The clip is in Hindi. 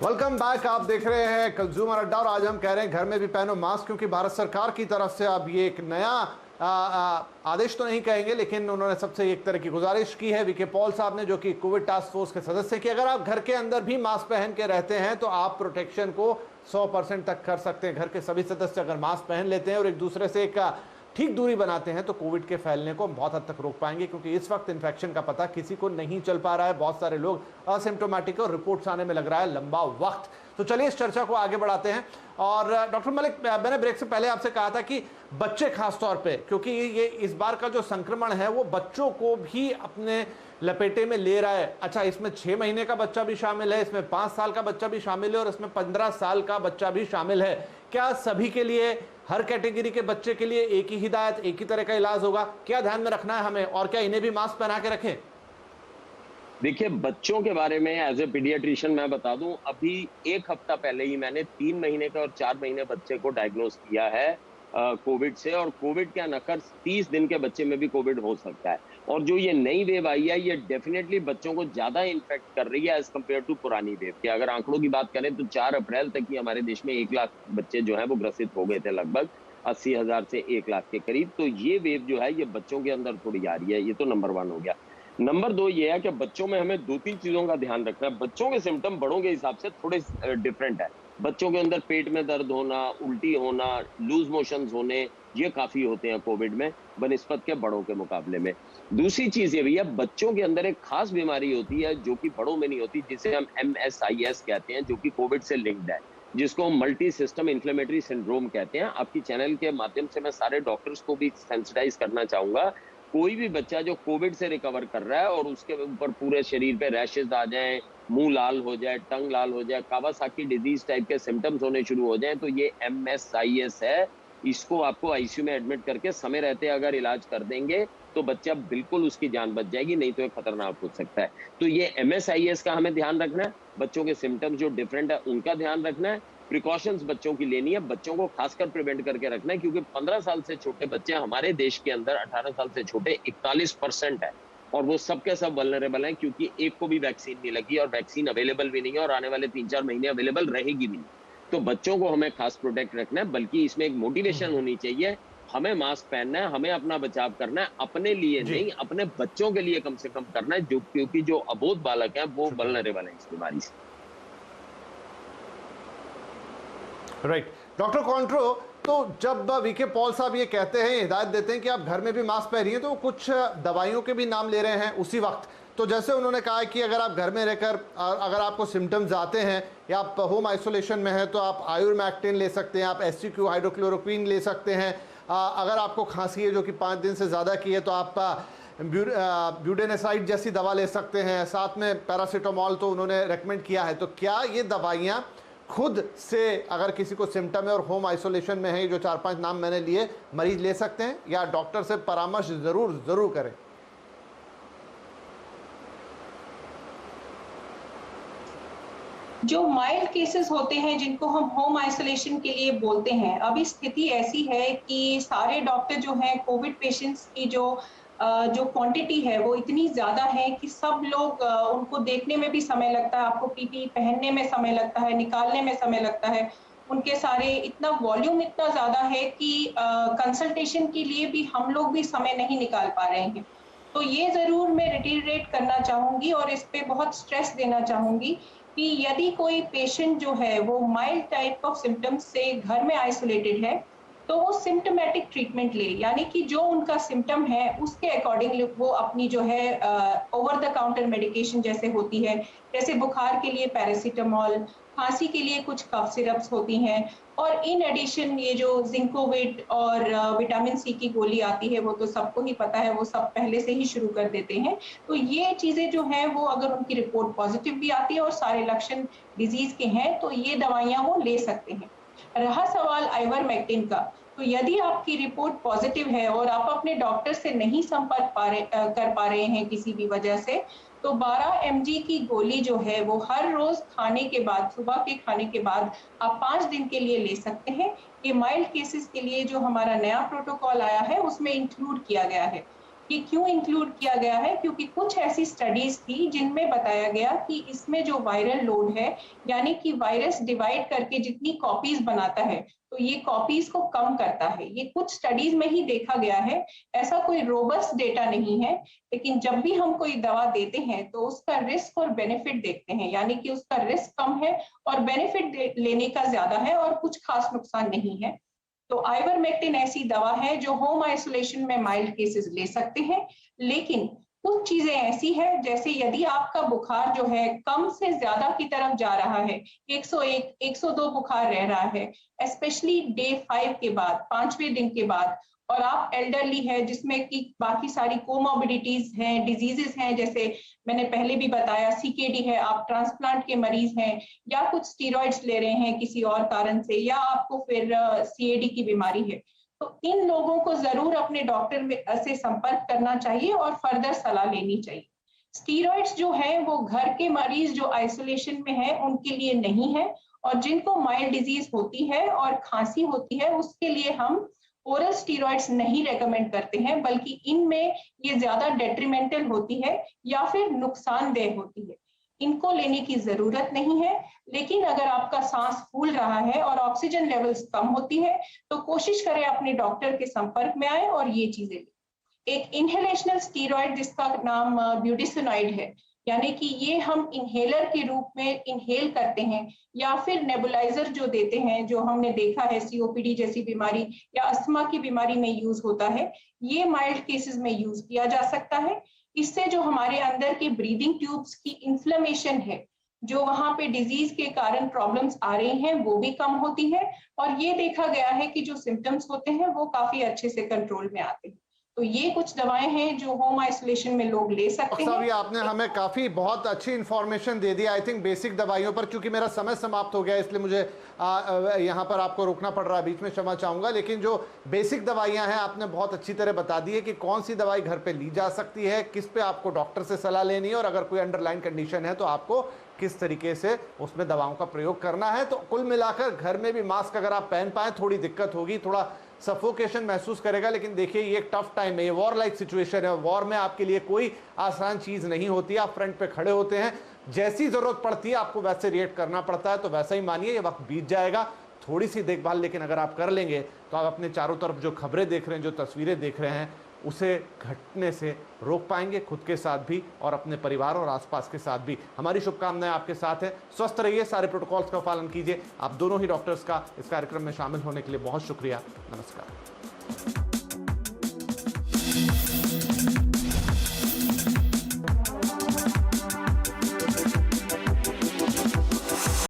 Welcome back. आप देख रहे हैं कंज्यूमर अड्डा और आज हम कह रहे हैं घर में भी पहनो मास्क, क्योंकि भारत सरकार की तरफ से अब ये एक नया आदेश तो नहीं कहेंगे, लेकिन उन्होंने सबसे एक तरह की गुजारिश की है वीके पॉल साहब ने, जो कि कोविड टास्क फोर्स के सदस्य, कि अगर आप घर के अंदर भी मास्क पहन के रहते हैं तो आप प्रोटेक्शन को 100% तक कर सकते हैं। घर के सभी सदस्य अगर मास्क पहन लेते हैं और एक दूसरे से एक ठीक दूरी बनाते हैं तो कोविड के फैलने को बहुत हद तक रोक पाएंगे, क्योंकि इस वक्त इन्फेक्शन का पता किसी को नहीं चल पा रहा है। बहुत सारे लोग असिम्प्टोमेटिक और रिपोर्ट्स आने में लग रहा है लंबा वक्त। तो चलिए इस चर्चा को आगे बढ़ाते हैं। और डॉक्टर मलिक, मैंने ब्रेक से पहले आपसे कहा था कि बच्चे खास तौर पे, क्योंकि ये इस बार का जो संक्रमण है वो बच्चों को भी अपने लपेटे में ले रहा है। अच्छा, इसमें 6 महीने का बच्चा भी शामिल है, इसमें 5 साल का बच्चा भी शामिल है और इसमें 15 साल का बच्चा भी शामिल है। क्या सभी के लिए, हर कैटेगरी के बच्चे के लिए एक ही हिदायत, एक ही तरह का इलाज होगा? क्या ध्यान में रखना है हमें, और क्या इन्हें भी मास्क पहना के रखें? देखिए, बच्चों के बारे में एज ए पीडियाट्रिशियन मैं बता दूं, अभी 1 हफ्ता पहले ही मैंने 3 महीने का और 4 महीने बच्चे को डायग्नोज किया है कोविड से। और कोविड क्या नखर 30 दिन के बच्चे में भी कोविड हो सकता है। और जो ये नई वेव आई है, ये डेफिनेटली बच्चों को ज्यादा इन्फेक्ट कर रही है एज कम्पेयर टू पुरानी वेव के। अगर आंकड़ों की बात करें तो 4 अप्रैल तक ही हमारे देश में 1 लाख बच्चे जो है वो ग्रसित हो गए थे, लगभग 80,000 से 1 लाख के करीब। तो ये वेव जो है ये बच्चों के अंदर थोड़ी आ रही है। ये तो नंबर 1 हो गया। नंबर 2 ये है कि बच्चों में हमें 2-3 चीजों का ध्यान रखना है। बच्चों के सिम्टम बड़ों के हिसाब से थोड़े डिफरेंट है। बच्चों के अंदर पेट में दर्द होना, उल्टी होना, लूज मोशंस होने, ये काफी होते हैं कोविड में बनिस्बत के बड़ों के मुकाबले में। दूसरी चीज ये भी है, बच्चों के अंदर एक खास बीमारी होती है जो कि बड़ों में नहीं होती, जिसे हम MSIS कहते हैं, जो कि कोविड से लिंक्ड है, जिसको मल्टी सिस्टम इन्फ्लेमेटरी सिंड्रोम कहते हैं। आपकी चैनल के माध्यम से मैं सारे डॉक्टर्स को भी सेंसिटाइज करना चाहूंगा। कोई भी बच्चा जो कोविड से रिकवर कर रहा है और उसके ऊपर पूरे शरीर पे रैशेज आ जाएं, मुंह लाल हो जाए, टंग लाल हो जाए, कावासाकी डिजीज टाइप के सिम्टम्स होने शुरू हो जाएं, तो ये MSIS है। इसको आपको आईसीयू में एडमिट करके समय रहते अगर इलाज कर देंगे तो बच्चा बिल्कुल उसकी जान बच जाएगी, नहीं तो ये खतरनाक हो सकता है। तो ये MSIS का हमें ध्यान रखना है। बच्चों के सिम्टम्स जो डिफरेंट है उनका ध्यान रखना है। प्रिकॉशंस बच्चों की लेनी है, बच्चों को खासकर प्रिवेंट करके रखना है, क्योंकि 15 साल से छोटे बच्चे हमारे देश के अंदर 18 साल से छोटे 41% है, और वो सबके सब वल्नरेबल हैं, क्योंकि एक को भी वैक्सीन नहीं लगी और वैक्सीन अवेलेबल भी नहीं है और आने वाले 3-4 महीने अवेलेबल रहेगी भी नहीं। तो बच्चों को हमें खास प्रोटेक्ट रखना है, बल्कि इसमें एक मोटिवेशन होनी चाहिए। हमें मास्क पहनना है, हमें अपना बचाव करना है, अपने लिए नहीं, अपने बच्चों के लिए कम से कम करना है, जो क्योंकि जो अबोध बालक हैं वो वल्नरेबल हैं इस बीमारी से। राइट। डॉक्टर कॉन्ट्रो, तो जब वीके पॉल साहब ये कहते हैं, हिदायत देते हैं कि आप घर में भी मास्क पहनिए, तो कुछ दवाइयों के भी नाम ले रहे हैं उसी वक्त। तो जैसे उन्होंने कहा कि अगर आप घर में रहकर अगर आपको सिम्टम्स आते हैं या आप होम आइसोलेशन में हैं तो आप आयुर्मैक्टिन ले सकते हैं, आप STQ हाइड्रोक्लोरोक्विन ले सकते हैं। अगर आपको खांसी है जो कि 5 दिन से ज़्यादा की है तो आप ब्यूडेनोसाइड जैसी दवा ले सकते हैं। साथ में पैरासीटामोल तो उन्होंने रेकमेंड किया है। तो क्या ये दवाइयाँ खुद से, अगर किसी को सिम्टम है और होम आइसोलेशन में है, जो 4-5 नाम मैंने लिए, मरीज ले सकते हैं, या डॉक्टर से परामर्श जरूर करें? जो माइल्ड केसेस होते हैं जिनको हम होम आइसोलेशन के लिए बोलते हैं, अभी स्थिति ऐसी है कि सारे डॉक्टर जो हैं कोविड पेशेंट्स की जो क्वांटिटी है वो इतनी ज्यादा है कि सब लोग उनको देखने में भी समय लगता है, आपको PPE पहनने में समय लगता है, निकालने में समय लगता है। उनके सारे इतना वॉल्यूम इतना ज्यादा है कि कंसल्टेशन के लिए भी हम लोग भी समय नहीं निकाल पा रहे हैं। तो ये जरूर मैं रिटेरेट करना चाहूंगी और इस पे बहुत स्ट्रेस देना चाहूंगी कि यदि कोई पेशेंट जो है वो माइल्ड टाइप ऑफ सिम्टम्स से घर में आइसोलेटेड है तो वो सिम्टोमेटिक ट्रीटमेंट ले, यानी कि जो उनका सिम्टम है उसके अकॉर्डिंगली वो अपनी जो है ओवर द काउंटर मेडिकेशन जैसे होती है, जैसे बुखार के लिए पैरासीटामोल, खांसी के लिए कुछ कफ सिरप्स होती हैं, और इन एडिशन ये जो जिंकोविट और विटामिन C की गोली आती है वो तो सबको ही पता है, वो सब पहले से ही शुरू कर देते हैं। तो ये चीजें जो हैं वो अगर उनकी रिपोर्ट पॉजिटिव भी आती है और सारे लक्षण डिजीज के हैं तो ये दवाइयां वो ले सकते हैं। रहा सवाल आइवरमेक्टिन का, तो यदि आपकी रिपोर्ट पॉजिटिव है और आप अपने डॉक्टर से नहीं संपर्क कर पा रहे हैं किसी भी वजह से, तो 12 mg की गोली जो है वो हर रोज खाने के बाद, सुबह के खाने के बाद आप 5 दिन के लिए ले सकते हैं। ये माइल्ड केसेस के लिए जो हमारा नया प्रोटोकॉल आया है उसमें इंक्लूड किया गया है। ये क्यों इंक्लूड किया गया है? क्योंकि कुछ ऐसी स्टडीज थी जिनमें बताया गया कि इसमें जो वायरल लोड है, यानी कि वायरस डिवाइड करके जितनी कॉपीज बनाता है, तो ये कॉपीज को कम करता है। ये कुछ स्टडीज में ही देखा गया है, ऐसा कोई रोबस्ट डेटा नहीं है। लेकिन जब भी हम कोई दवा देते हैं तो उसका रिस्क और बेनिफिट देखते हैं, यानी कि उसका रिस्क कम है और बेनिफिट लेने का ज्यादा है और कुछ खास नुकसान नहीं है। तो आइवरमेक्टिन ऐसी दवा है जो होम आइसोलेशन में माइल्ड केसेस ले सकते हैं, लेकिन कुछ चीजें ऐसी है, जैसे यदि आपका बुखार जो है कम से ज्यादा की तरफ जा रहा है, 101, 102 बुखार रह रहा है, स्पेशली डे 5 के बाद, 5वें दिन के बाद, और आप एल्डरली है जिसमें कि बाकी सारी कोमोबिडिटीज हैं, डिजीजेस हैं, जैसे मैंने पहले भी बताया सीकेडी है, आप ट्रांसप्लांट के मरीज हैं, या कुछ स्टीरॉइड्स ले रहे हैं किसी और कारण से, या आपको फिर सीएडी की बीमारी है, तो इन लोगों को जरूर अपने डॉक्टर से संपर्क करना चाहिए और फर्दर सलाह लेनी चाहिए। स्टीरॉइड्स जो है वो घर के मरीज जो आइसोलेशन में है उनके लिए नहीं है, और जिनको माइल्ड डिजीज होती है और खांसी होती है उसके लिए हम ओरल स्टीरॉइड्स नहीं रेकमेंड करते हैं, बल्कि इनमें ये ज्यादा डेट्रीमेंटल होती है या फिर नुकसानदेह होती है। इनको लेने की जरूरत नहीं है। लेकिन अगर आपका सांस फूल रहा है और ऑक्सीजन लेवल्स कम होती है तो कोशिश करें अपने डॉक्टर के संपर्क में आए और ये चीजें लें। एक इनहेलेशनल स्टीरॉइड जिसका नाम ब्यूटिसिनॉइड है, यानी कि ये हम इनहेलर के रूप में इनहेल करते हैं, या फिर नेबुलाइजर जो देते हैं, जो हमने देखा है सीओपीडी जैसी बीमारी या अस्थमा की बीमारी में यूज होता है, ये माइल्ड केसेस में यूज किया जा सकता है। इससे जो हमारे अंदर के ब्रीदिंग ट्यूब्स की इन्फ्लेमेशन है, जो वहां पे डिजीज के कारण प्रॉब्लम्स आ रही हैं, वो भी कम होती है, और ये देखा गया है कि जो सिम्टम्स होते हैं वो काफी अच्छे से कंट्रोल में आते हैं। तो ये कुछ दवाएं हैं जो होम आइसोलेशन में लोग ले सकते हैं। अभी आपने हमें काफी बहुत अच्छी information they the I think basic दवाइयों पर। क्योंकि मेरा समय समाप्त हो गया इसलिए मुझे यहाँ पर आपको रोकना पड़ रहा है, बीच में क्षमा चाहूंगा, लेकिन जो बेसिक दवाइयाँ हैं आपने बहुत अच्छी तरह बता दी है कि कौन सी दवाई घर पे ली जा सकती है, किस पे आपको डॉक्टर से सलाह लेनी है, और अगर कोई अंडरलाइन कंडीशन है तो आपको किस तरीके से उसमें दवाओं का प्रयोग करना है। तो कुल मिलाकर घर में भी मास्क अगर आप पहन पाएं, थोड़ी दिक्कत होगी, थोड़ा सफोकेशन महसूस करेगा, लेकिन देखिए ये एक टफ टाइम है, ये वॉर लाइक सिचुएशन है। वॉर में आपके लिए कोई आसान चीज नहीं होती, आप फ्रंट पे खड़े होते हैं, जैसी जरूरत पड़ती है आपको वैसे रिएक्ट करना पड़ता है। तो वैसा ही मानिए, ये वक्त बीत जाएगा, थोड़ी सी देखभाल लेकिन अगर आप कर लेंगे तो आप अपने चारों तरफ जो खबरें देख रहे हैं, जो तस्वीरें देख रहे हैं, उसे घटने से रोक पाएंगे, खुद के साथ भी और अपने परिवार और आसपास के साथ भी। हमारी शुभकामनाएं आपके साथ है। स्वस्थ रहिए, सारे प्रोटोकॉल्स का पालन कीजिए। आप दोनों ही डॉक्टर्स का इस कार्यक्रम में शामिल होने के लिए बहुत शुक्रिया। नमस्कार।